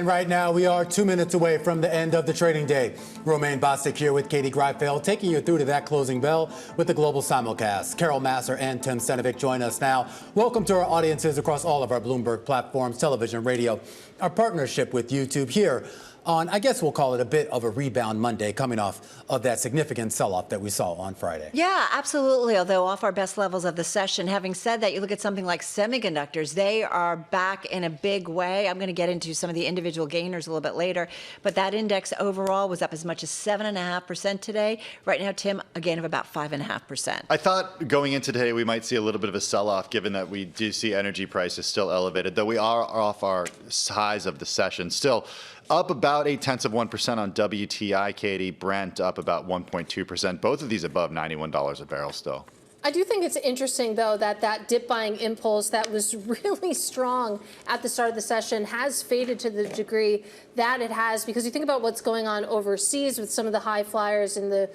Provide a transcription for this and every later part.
And right now, we are 2 minutes away from the end of the trading day. Romaine Bostick here with Katie Greifeld, taking you through to that closing bell with the global simulcast. Carol Massar and Tim Stenovec join us now. Welcome to our audiences across all of our Bloomberg platforms, television, radio, our partnership with YouTube here on, I guess we'll call it a bit of a rebound Monday, coming off of that significant sell-off that we saw on Friday. Yeah, absolutely, although off our best levels of the session. Having said that, you look at something like semiconductors, they are back in a big way. I'm going to get into some of the individual gainers a little bit later, but that index overall was up as much as 7.5% today. Right now, Tim, a gain of about 5.5%. I thought going into today we might see a little bit of a sell-off, given that we do see energy prices still elevated, though we are off our highs of the session. Still, up about 0.8% on WTI, Katie. Brent up about 1.2%. Both of these above $91 a barrel still. I do think it's interesting, though, that dip buying impulse that was really strong at the start of the session has faded to the degree that it has, because you think about what's going on overseas with some of the high flyers and the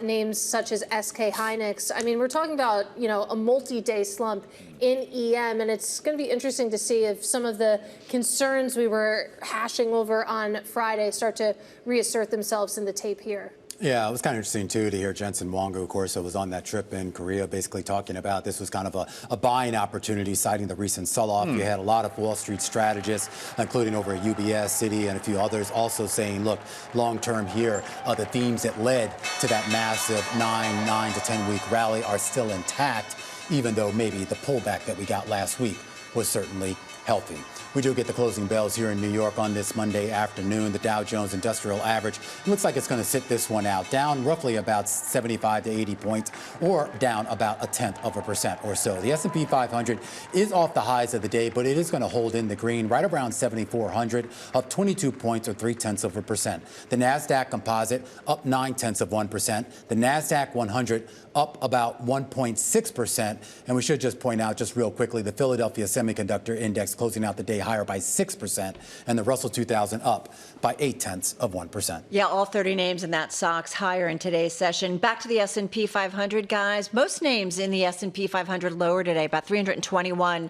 names such as SK Hynix. I mean, we're talking about, a multi-day slump in EM, and it's going to be interesting to see if some of the concerns we were hashing over on Friday start to reassert themselves in the tape here. Yeah, it was kind of interesting, too, to hear Jensen Huang, who, of course, was on that trip in Korea, basically talking about this was kind of a buying opportunity, citing the recent sell-off. You had a lot of Wall Street strategists, including over at UBS, Citi, and a few others, also saying, look, long-term here, the themes that led to that massive 9 to 10-week rally are still intact, even though maybe the pullback that we got last week was certainly healthy. We do get the closing bells here in New York on this Monday afternoon. The Dow Jones Industrial Average looks like it's going to sit this one out, down roughly about 75 to 80 points, or down about 0.1% or so. The S&P 500 is off the highs of the day, but it is going to hold in the green right around 7,400, up 22 points or 0.3%. The NASDAQ Composite up 0.9%. The NASDAQ 100 up about 1.6%. And we should just point out, just real quickly, the Philadelphia Semiconductor Index closing out the day higher by 6%, and the Russell 2000 up by 0.8%. Yeah, all 30 names in that SOX higher in today's session. Back to the S&P 500, guys. Most names in the S&P 500 lower today, about 321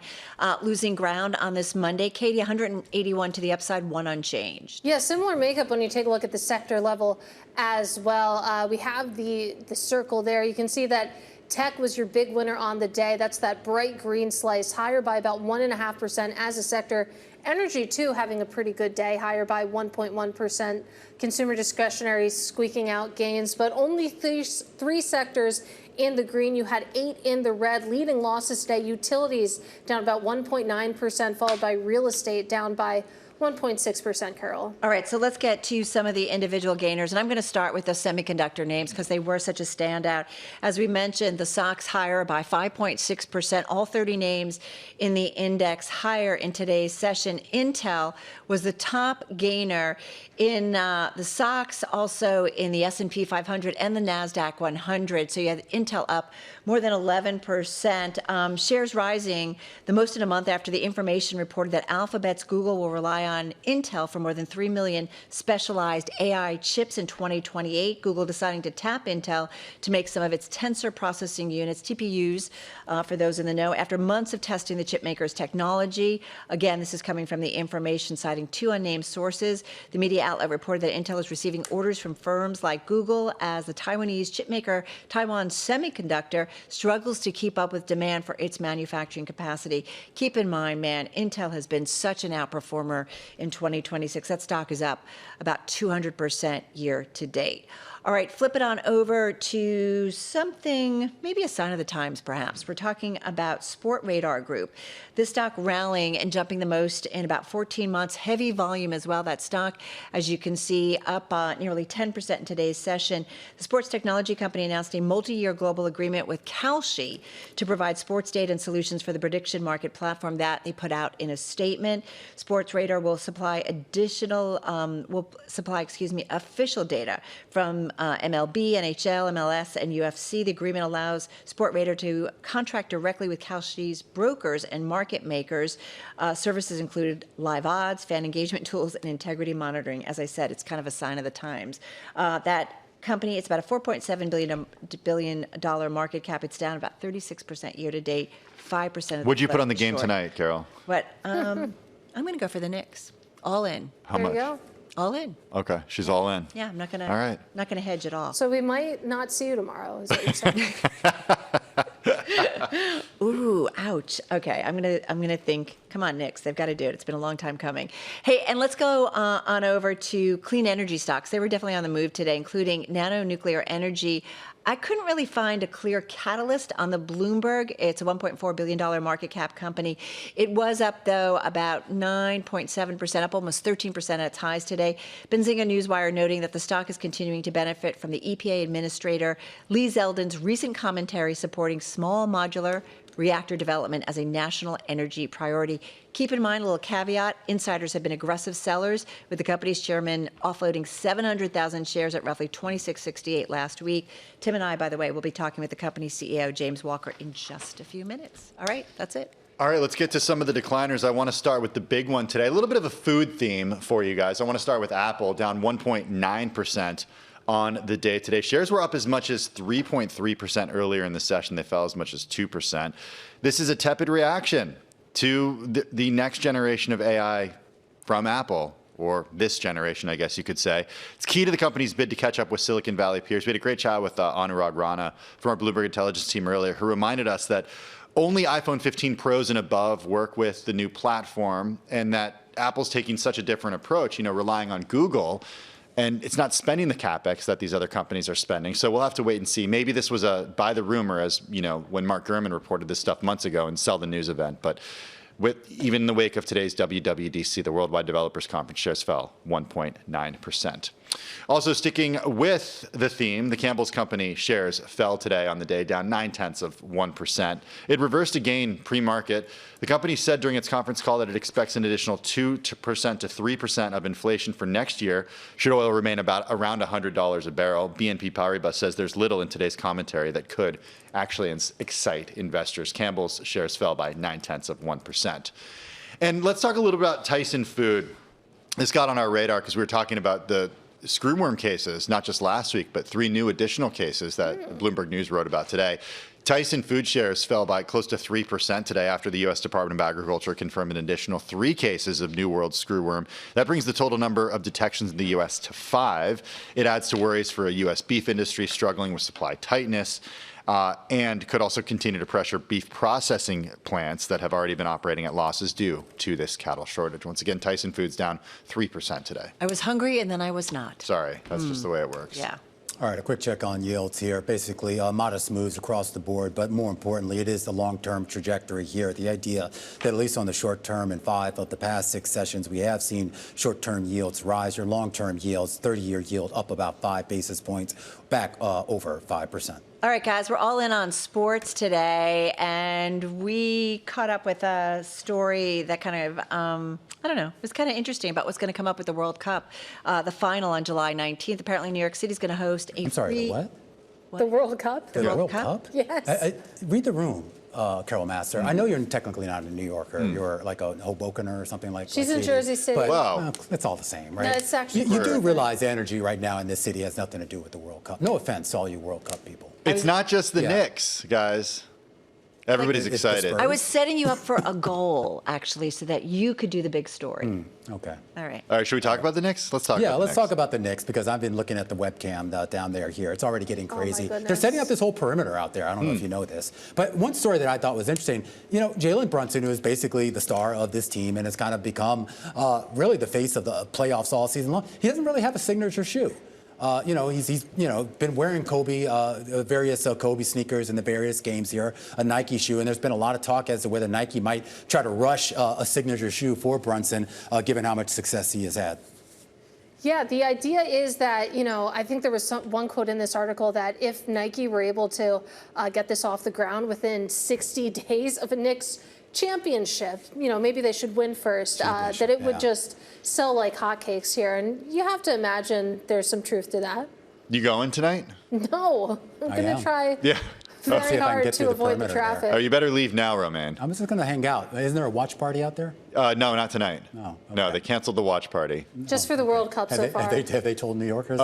losing ground on this Monday. Katie, 181 to the upside, 1 unchanged. Yeah, similar makeup when you take a look at the sector level as well. We have the circle there. You can see that tech was your big winner on the day. That's that bright green slice, higher by about 1.5% as a sector. Energy, too, having a pretty good day, higher by 1.1%. Consumer discretionary squeaking out gains, but only three sectors in the green. You had 8 in the red. Leading losses today, utilities down about 1.9%, followed by real estate down by 1.6%, Carol. All right, so let's get to some of the individual gainers. And I'm going to start with the semiconductor names because they were such a standout. As we mentioned, the SOX higher by 5.6%. All 30 names in the index higher in today's session. Intel was the top gainer in the SOX, also in the S&P 500 and the NASDAQ 100. So you had Intel up more than 11%. Shares rising the most in a month after the information reported that Alphabet's Google will rely on Intel for more than 3 million specialized AI chips in 2028. Google deciding to tap Intel to make some of its tensor processing units, TPUs, for those in the know, after months of testing the chipmaker's technology. Again, this is coming from the information citing 2 unnamed sources. The media outlet reported that Intel is receiving orders from firms like Google as the Taiwanese chipmaker Taiwan Semiconductor struggles to keep up with demand for its manufacturing capacity. Keep in mind, man, Intel has been such an outperformer in 2026. That stock is up about 200% year to date. All right, flip it on over to something, maybe a sign of the times, perhaps. We're talking about Sport Radar Group. This stock rallying and jumping the most in about 14 months. Heavy volume as well. That stock, as you can see, up nearly 10% in today's session. The sports technology company announced a multi-year global agreement with Kalshi to provide sports data and solutions for the prediction market platform that they put out in a statement. Sports Radar will supply official data from MLB, NHL, MLS, and UFC. The agreement allows Sport Radar to contract directly with Kalshi's brokers and market makers. Services included live odds, fan engagement tools, and integrity monitoring. As I said, it's kind of a sign of the times. That company, it's about a $4.7 billion market cap. It's down about 36% year to date, 5%. What'd you put on the game tonight, Carol? What? I'm going to go for the Knicks. All in. How There much? you go. All in. Okay, she's all in. Yeah, I'm not gonna. All right. Not gonna hedge at all. So we might not see you tomorrow, is what you're saying. Ooh, ouch. Okay, I'm gonna think. Come on, Knicks, they've got to do it. It's been a long time coming. Hey, and let's go on over to clean energy stocks. They were definitely on the move today, including nano nuclear energy. I couldn't really find a clear catalyst on the Bloomberg. It's a $1.4 billion market cap company. It was up, though, about 9.7%, up almost 13% at its highs today. Benzinga Newswire noting that the stock is continuing to benefit from the EPA Administrator Lee Zeldin's recent commentary supporting small modular reactor development as a national energy priority. Keep in mind, a little caveat, insiders have been aggressive sellers, with the company's chairman offloading 700,000 shares at roughly $26.68 last week. Tim and I, by the way, will be talking with the company's CEO, James Walker, in just a few minutes. All right, that's it. All right, let's get to some of the decliners. I want to start with the big one today. A little bit of a food theme for you guys. I want to start with Apple, down 1.9% on the day today. Shares were up as much as 3.3% earlier in the session. They fell as much as 2%. This is a tepid reaction to the next generation of AI from Apple, or this generation, I guess you could say. It's key to the company's bid to catch up with Silicon Valley peers. We had a great chat with Anurag Rana from our Bloomberg Intelligence team earlier, who reminded us that only iPhone 15 Pros and above work with the new platform, and that Apple's taking such a different approach, relying on Google. And it's not spending the capex that these other companies are spending. So we'll have to wait and see. Maybe this was a buy the rumor, as when Mark Gurman reported this stuff months ago, and sell the news event. But even in the wake of today's WWDC, the Worldwide Developers Conference, shares fell 1.9%. Also sticking with the theme, the Campbell's Company shares fell today on the day, down 0.9%. It reversed a gain pre-market. The company said during its conference call that it expects an additional 2% to 3% of inflation for next year, should oil remain around $100 a barrel. BNP Paribas says there's little in today's commentary that could actually excite investors. Campbell's shares fell by 0.9%. And let's talk a little about Tyson Food. This got on our radar because we were talking about the screwworm cases, not just last week, but 3 new additional cases that Bloomberg News wrote about today. Tyson Food shares fell by close to 3% today after the U.S. Department of Agriculture confirmed an additional 3 cases of New World screwworm. That brings the total number of detections in the U.S. to 5. It adds to worries for a U.S. beef industry struggling with supply tightness, and could also continue to pressure beef processing plants that have already been operating at losses due to this cattle shortage. Once again, Tyson Foods down 3% today. I was hungry and then I was not. Sorry, that's just the way it works. Yeah. All right, a quick check on yields here. Basically, modest moves across the board, but more importantly, it is the long-term trajectory here. The idea that at least on the short term, in 5 of the past 6 sessions, we have seen short-term yields rise. Your long-term yields, 30-year yield up about 5 basis points, back over 5%. All right, guys, we're all in on sports today, and we caught up with a story that kind of, I don't know, it was kind of interesting about what's going to come up with the World Cup. The final on July 19th. Apparently, New York City's going to host a I'm sorry, the what? The World Cup? The World Cup? Yes. Read the room, Carol Massar. I know you're technically not a New Yorker. You're like a Hobokener or something like that. She's in Jersey City. But, Wow. it's all the same, right? No, it's actually You do realize energy right now in this city has nothing to do with the World Cup. No offense to all you World Cup people. It's not just the Yeah. Knicks, guys. Everybody's It's the excited. Spurs. I was setting you up for a goal, actually, so that you could do the big story. Okay. All right. All right, should we talk about the Knicks? Let's talk about Yeah, the let's Knicks. talk about the Knicks because I've been looking at the webcam down there here. It's already getting crazy. They're goodness. setting up this whole perimeter out there. I don't know if you know this. But one story that I thought was interesting, Jalen Brunson, who is basically the star of this team and has kind of become really the face of the playoffs all season long, he doesn't really have a signature shoe. He's been wearing various Kobe sneakers in the various games here, a Nike shoe, and there's been a lot of talk as to whether Nike might try to rush a signature shoe for Brunson, given how much success he has had. Yeah, the idea is that, I think there was one quote in this article that if Nike were able to get this off the ground within 60 days of a Knicks championship, maybe they should win first, that it would just sell like hotcakes here. And you have to imagine there's some truth to that. You going tonight? No, I'm going am. to try Yeah. See very if I can hard get to through the avoid the perimeter there. traffic. Oh, you better leave now, Romaine. I'm just going to hang out. Isn't there a watch party out there? No, not tonight. Oh, No, okay. they canceled the watch party. Just for the World Cup so far. Have they told New Yorkers?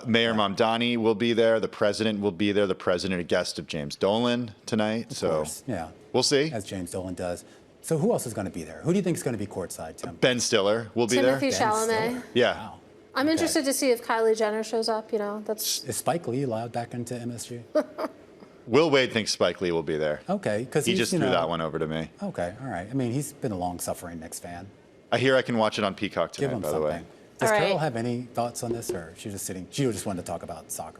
Mayor Mamdani will be there. The president will be there. The president, a guest of James Dolan tonight. Of So course, yeah. we'll see. As James Dolan does. So who else is going to be there? Who do you think is going to be courtside, Tim? Ben Stiller will be Timothy there. Chalamet. Stiller. Yeah. Wow. I'm interested to see if Kylie Jenner shows up. You know, that's Is Spike Lee allowed back into MSG? Will Wade thinks Spike Lee will be there. Okay, because He just threw that one over to me. Okay, all right. I mean, he's been a long-suffering Knicks fan. I hear I can watch it on Peacock Give tonight, him by the something. way. Does All right. Carol have any thoughts on this, or she just wanted to talk about soccer?